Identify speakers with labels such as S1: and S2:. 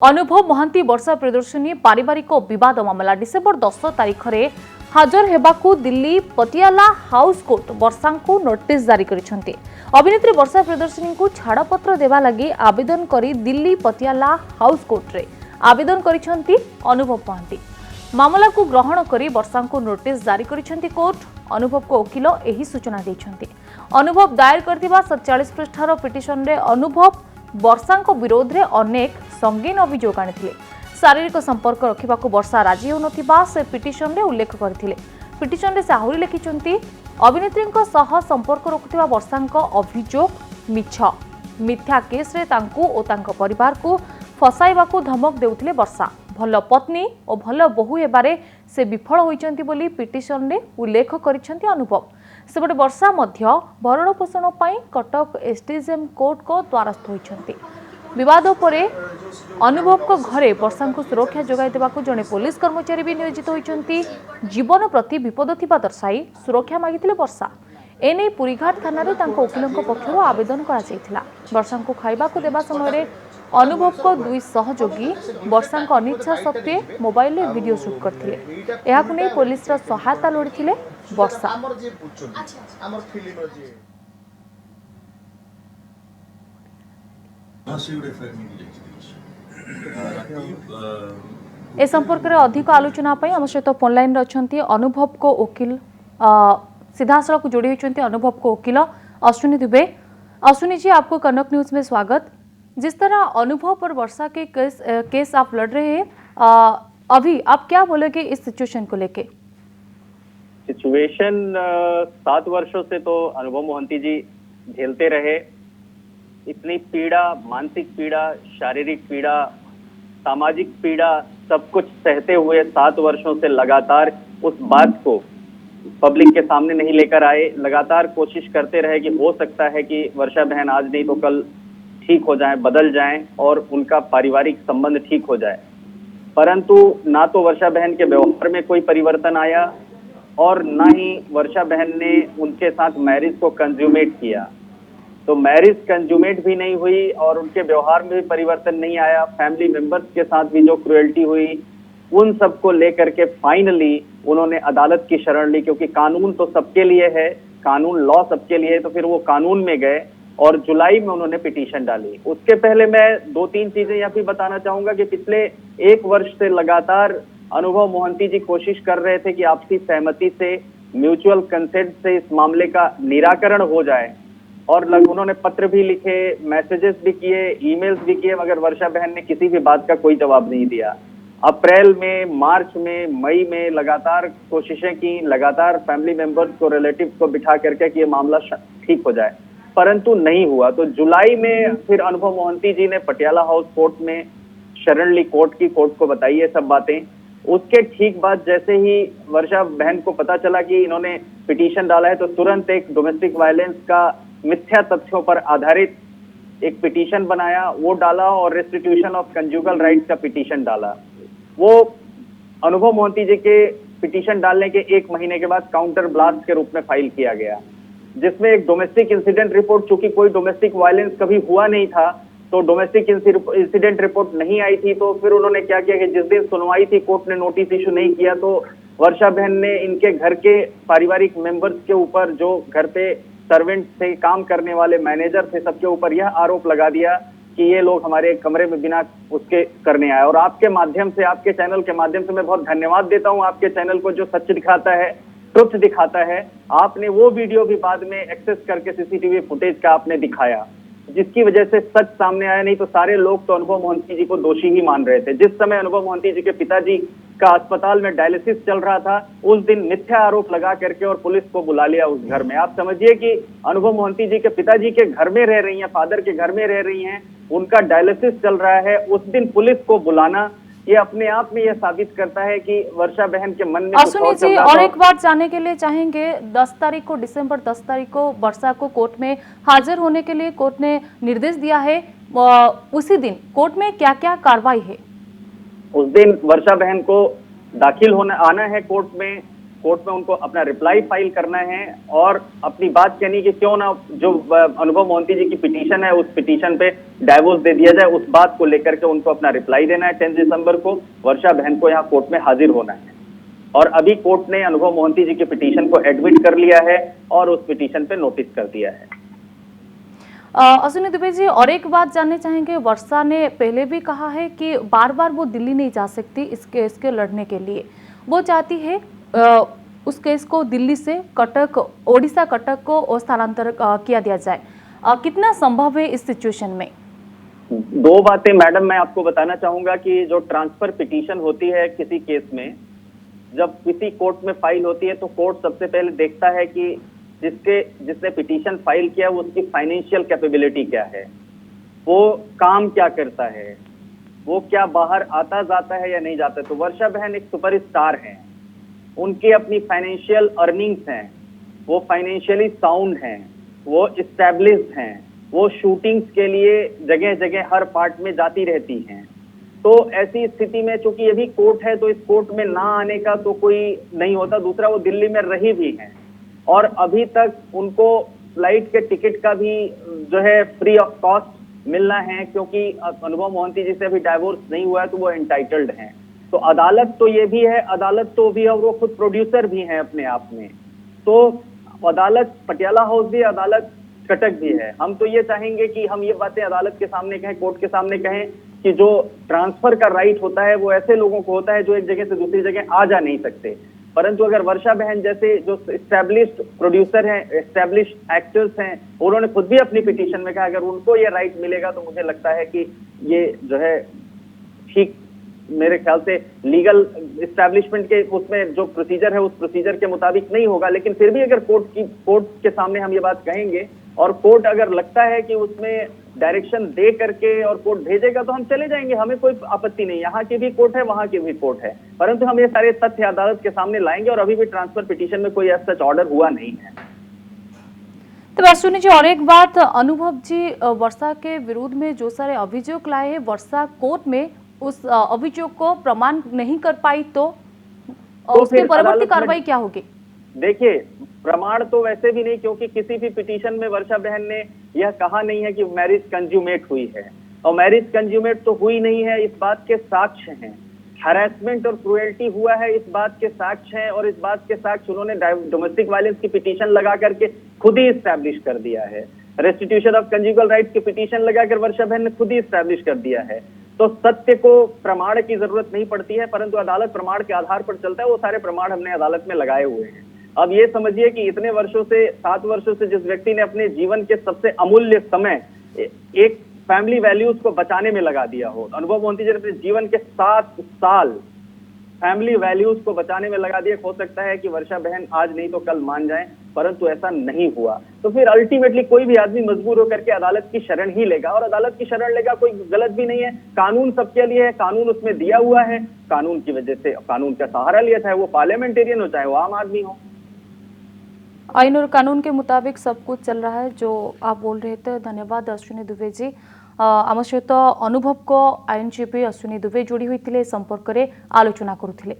S1: अनुभव महांती वर्षा प्रदर्शनी पारिवारिक विवाद मामला डिसेम्बर 10 तारिख में हाजर हेबाकू दिल्ली पटियाला हाउस कोर्ट वर्षा को नोटिस जारी करिसेंती। अभिनेत्री वर्षा प्रदर्शनी को छाड़पत्र देवा लगी आवेदन करी दिल्ली पटियाला हाउस कोर्ट रे आवेदन करिसेंती अनुभव महांती। मामला को ग्रहण करी वर्षा को नोटिस जारी करिसेंती कोर्ट। अनुभव को वकिल एही सूचना दैछंती। अनुभव दायर करथिबा 47 पृष्ठार पिटिशन रे अनुभव वर्षा विरोध में अनेक संगीन अभियोग आनी शारीरिक संपर्क रखा वर्षा राजी होनथिबा से पिटिशन रे उल्लेख करथिले। पिटिशन रे से आहुरी लिखिचंती अभिनेत्री सह संपर्क रखुथिबा वर्षा अभियोग मिछ मिथ्या केस रे तांकू ओ तांको परिवार को फसाइबाकू धमक देउथिले वर्षा। भल पत्नी और भल बहु हेबारे से विफल होइचंती बोली पिटिशन रे उल्लेख करिसंती अनुभव। सेपटे वर्षा मध्य भरण पोषण पाई कटक एसडीएम कोर्ट को द्वारस्थ होइचंती। विवाद परे अनुभव को घरे वर्षा को सुरक्षा जोगाई देबाकू जने पुलिस कर्मचारी भी नियोजित होइचंती। जीवन प्रति विपद थिबा दर्शाई सुरक्षा मागिथिले वर्षा। एने पुरीघाट थाना रे तांको वकिलंको पक्षरु आवेदन करा जायथिला। वर्षा को खाइबा को देबा समय रे अनुभव को दुई सहयोगी वर्षा अनिच्छा सत्वे मोबाइल रे वीडियो शूट करथिले। एहाकु नै पुलिस रा सहायता लोडिथिले वर्षा। ए संपर्क में अधिक आलोचना आम सहित फोन लाइन अच्छा अनुभव को वकिल सीधा सड़क जोड़ी होती अनुभव को वकिल अश्विनी दुबे। अश्विनी जी, आपको कनक न्यूज में स्वागत। जिस तरह अनुभव पर वर्षा के केस आप लड़ रहे हैं, अभी आप क्या बोलेंगे इस सिचुएशन को लेके?
S2: सिचुएशन 7 वर्षों से तो अनुभव मोहंती जी झेलते रहे। इतनी पीड़ा, मानसिक पीड़ा, शारीरिक पीड़ा, सामाजिक पीड़ा, सब कुछ सहते हुए 7 वर्षों से लगातार उस बात को पब्लिक के सामने नहीं लेकर आए। लगातार कोशिश करते रहे कि हो सकता है कि वर्षा बहन आज नहीं तो कल ठीक हो जाए, बदल जाएं और उनका पारिवारिक संबंध ठीक हो जाए। परंतु ना तो वर्षा बहन के व्यवहार में कोई परिवर्तन आया और ना ही वर्षा बहन ने उनके साथ मैरिज को कंज्यूमेट किया। तो मैरिज कंज्यूमेट भी नहीं हुई और उनके व्यवहार में भी परिवर्तन नहीं आया। फैमिली मेंबर्स के साथ भी जो क्रुएल्टी हुई, उन सबको लेकर के फाइनली उन्होंने अदालत की शरण ली, क्योंकि कानून तो सबके लिए है, कानून लॉ सबके लिए है। तो फिर वो कानून में गए और जुलाई में उन्होंने पिटीशन डाली। उसके पहले मैं 2-3 चीजें यह भी बताना चाहूंगा कि पिछले 1 वर्ष से लगातार अनुभव मोहंती जी कोशिश कर रहे थे कि आपसी सहमति से, म्यूचुअल कंसेंट से इस मामले का निराकरण हो जाए। और उन्होंने पत्र भी लिखे, मैसेजेस भी किए, ईमेल्स भी किए, मगर वर्षा बहन ने किसी भी बात का कोई जवाब नहीं दिया। अप्रैल में, मार्च में, मई में लगातार कोशिशें की, लगातार फैमिली मेंबर्स को, रिलेटिव्स को बिठा करके कि ये मामला ठीक हो जाए, परंतु नहीं हुआ। तो जुलाई में फिर अनुभव मोहंती जी ने पटियाला हाउस कोर्ट में शरण ली, कोर्ट को बताई ये सब बातें। उसके ठीक बाद जैसे ही वर्षा बहन को पता चला कि इन्होंने पिटीशन डाला है, तो तुरंत एक डोमेस्टिक वायलेंस का मिथ्या तथ्यों पर आधारित एक पिटीशन बनाया, वो डाला और रेस्टिट्यूशन ऑफ कंजुगल राइट्स का पिटीशन डाला। वो अनुभव मोहंती जी के पिटीशन डालने के 1 महीने के बाद काउंटर ब्लास्ट के रूप में फाइल किया गया, जिसमें एक डोमेस्टिक इंसिडेंट रिपोर्ट, चूंकि कोई डोमेस्टिक वायलेंस कभी हुआ नहीं था तो डोमेस्टिक इंसिडेंट रिपोर्ट नहीं आई थी। तो फिर उन्होंने क्या किया कि जिस दिन सुनवाई थी, कोर्ट ने नोटिस इशू नहीं किया, तो वर्षा बहन ने इनके घर के पारिवारिक मेंबर्स के ऊपर, जो घर पे सर्वेंट थे, काम करने वाले मैनेजर थे, सबके ऊपर यह आरोप लगा दिया कि ये लोग हमारे कमरे में बिना उसके करने आए। और आपके माध्यम से, आपके चैनल के माध्यम से मैं बहुत धन्यवाद देता हूं आपके चैनल को, जो सच दिखाता है, ट्रुथ दिखाता है। आपने वो वीडियो भी बाद में एक्सेस करके सीसीटीवी फुटेज का आपने दिखाया, जिसकी वजह से सच सामने आया। नहीं तो सारे लोग तो अनुभव मोहंती जी को दोषी ही मान रहे थे। जिस समय अनुभव मोहंती जी के पिताजी का अस्पताल में डायलिसिस चल रहा था, उस दिन मिथ्या आरोप लगा करके और पुलिस को बुला लिया उस घर में। आप समझिए कि अनुभव मोहंती जी के पिताजी के घर में रह रही हैं, फादर के घर में रह रही हैं, उनका डायलिसिस चल रहा है, उस दिन पुलिस को बुलाना, ये अपने आप में यह साबित करता है कि वर्षा बहन के मन में
S1: अश्विनी जी, और एक बात जानने के लिए चाहेंगे, 10 तारीख को, डिसेम्बर 10 तारीख को वर्षा को कोर्ट में हाजिर होने के लिए कोर्ट ने निर्देश दिया है। उसी दिन कोर्ट में क्या क्या कार्रवाई है?
S2: उस दिन वर्षा बहन को दाखिल आना है कोर्ट में उनको अपना रिप्लाई फाइल करना है और अपनी बात कहनी कि क्यों ना जो अनुभव मोहंती जी की पिटीशन है, उस पिटीशन पे डाइवोर्स दे दिया जाए, उस बात को लेकर के उनको अपना रिप्लाई देना है। 10 दिसंबर को वर्षा बहन को यहाँ कोर्ट में हाजिर होना है और अभी कोर्ट ने अनुभव मोहंती जी के पिटीशन को एडमिट कर लिया है और उस पिटीशन पे नोटिस कर दिया है।
S1: अश्विनी दुबे जी, और एक बात जानना चाहेंगे, वर्षा ने पहले भी कहा है कि बार बार वो दिल्ली नहीं जा सकती इस केस के लड़ने के लिए। वो चाहती है उस केस को दिल्ली से कटक, ओडिशा कटक को स्थानांतर किया दिया जाए। कितना संभव है इस सिचुएशन में?
S2: दो बातें मैडम मैं आपको बताना चाहूंगा कि जो ट्रांसफर पिटीशन होती है किसी केस में, जब किसी कोर्ट में फाइल होती है तो कोर्ट सबसे पहले देखता है कि जिसने पिटीशन फाइल किया वो उसकी फाइनेंशियल कैपेबिलिटी क्या है, वो काम क्या करता है, वो क्या बाहर आता जाता है या नहीं जाता। तो वर्षा बहन एक सुपरस्टार हैं, उनकी अपनी फाइनेंशियल अर्निंग्स हैं, वो फाइनेंशियली साउंड हैं, वो इस्टेब्लिश्ड हैं, वो शूटिंग्स के लिए जगह जगह हर पार्ट में जाती रहती हैं। तो ऐसी स्थिति में चूंकि ये भी कोर्ट है तो इस कोर्ट में ना आने का तो कोई नहीं होता। दूसरा, वो दिल्ली में रही भी हैं और अभी तक उनको फ्लाइट के टिकट का भी जो है फ्री ऑफ कॉस्ट मिलना है, क्योंकि अनुभव मोहंती जी से अभी डाइवोर्स नहीं हुआ है तो वो एंटाइटल्ड हैं। तो अदालत तो ये भी है, अदालत तो भी, और वो खुद प्रोड्यूसर भी हैं अपने आप में। तो अदालत पटियाला हाउस भी, अदालत कटक भी है। हम तो ये चाहेंगे कि हम ये बातें अदालत के सामने कहें, कोर्ट के सामने कहें कि जो ट्रांसफर का राइट होता है वो ऐसे लोगों को होता है जो एक जगह से दूसरी जगह आ जा नहीं सकते। परंतु अगर वर्षा बहन जैसे जो एस्टैब्लिश्ड प्रोड्यूसर हैं, एस्टैब्लिश्ड एक्टर्स हैं, उन्होंने खुद भी अपनी पिटीशन में कहा अगर उनको ये राइट मिलेगा तो मुझे लगता है कि ये जो है ठीक, मेरे ख्याल से लीगल एस्टैब्लिशमेंट के उसमें जो प्रोसीजर है उस प्रोसीजर के मुताबिक नहीं होगा। लेकिन फिर भी अगर कोर्ट के सामने हम ये बात कहेंगे और कोर्ट अगर लगता है कि उसमें डायरेक्शन दे करके और कोर्ट भेजेगा तो हम चले जाएंगे, हमें कोई आपत्ति नहीं। यहाँ की भी कोर्ट है, वहां की भी कोर्ट है, परंतु हम ये सारे तथ्य अदालत के सामने लाएंगे और अभी भी ट्रांसफर पिटीशन में कोई ऐसा ऑर्डर हुआ नहीं है।
S1: तो अश्विनी जी, और एक बात, अनुभव जी वर्षा के विरुद्ध में जो सारे अभियोग लाए हैं, वर्षा कोर्ट में उस अभियोग को प्रमाण नहीं कर पाई तो उसकी परवर्ती कार्रवाई क्या होगी?
S2: देखिए, प्रमाण तो वैसे भी नहीं, क्योंकि किसी भी पिटीशन में वर्षा बहन ने यह कहा नहीं है कि मैरिज कंज्यूमेट हुई है, और मैरिज कंज्यूमेट तो हुई नहीं है इस बात के साक्ष्य हैं। हैरेसमेंट और क्रुएल्टी हुआ है इस बात के साक्ष्य हैं, और इस बात के साक्ष्य उन्होंने डोमेस्टिक वायलेंस की पिटीशन लगा करके खुद ही स्टैब्लिश कर दिया है। रेस्टिट्यूशन ऑफ कंजुगल राइट्स की पिटीशन लगाकर वर्षा बहन ने खुद ही स्टैब्लिश कर दिया है। तो सत्य को प्रमाण की जरूरत नहीं पड़ती है, परंतु अदालत प्रमाण के आधार पर चलता है। वो सारे प्रमाण हमने अदालत में लगाए हुए हैं। अब ये समझिए कि इतने वर्षों से, 7 वर्षों से जिस व्यक्ति ने अपने जीवन के सबसे अमूल्य समय एक फैमिली वैल्यूज को बचाने में लगा दिया हो, अनुभव मोहंती जी ने अपने जीवन के 7 साल फैमिली वैल्यूज को बचाने में लगा दिया। हो सकता है कि वर्षा बहन आज नहीं तो कल मान जाए, परंतु ऐसा नहीं हुआ। तो फिर अल्टीमेटली कोई भी आदमी मजबूर होकर के अदालत की शरण ही लेगा, और अदालत की शरण लेगा, कोई गलत भी नहीं है। कानून सबके लिए है, कानून उसमें दिया हुआ है, कानून की वजह से कानून का सहारा लिया, चाहे वो पार्लियामेंटेरियन हो चाहे वो आम आदमी हो।
S1: आइन और कानून के मुताबिक सब कुछ चल रहा है जो आप बोल रहे थे। धन्यवाद अश्विनी दुबे जी। आम सहित अनुभव को आईनजीवी अश्विनी दुबे जोड़ी होते संपर्क में आलोचना करुले।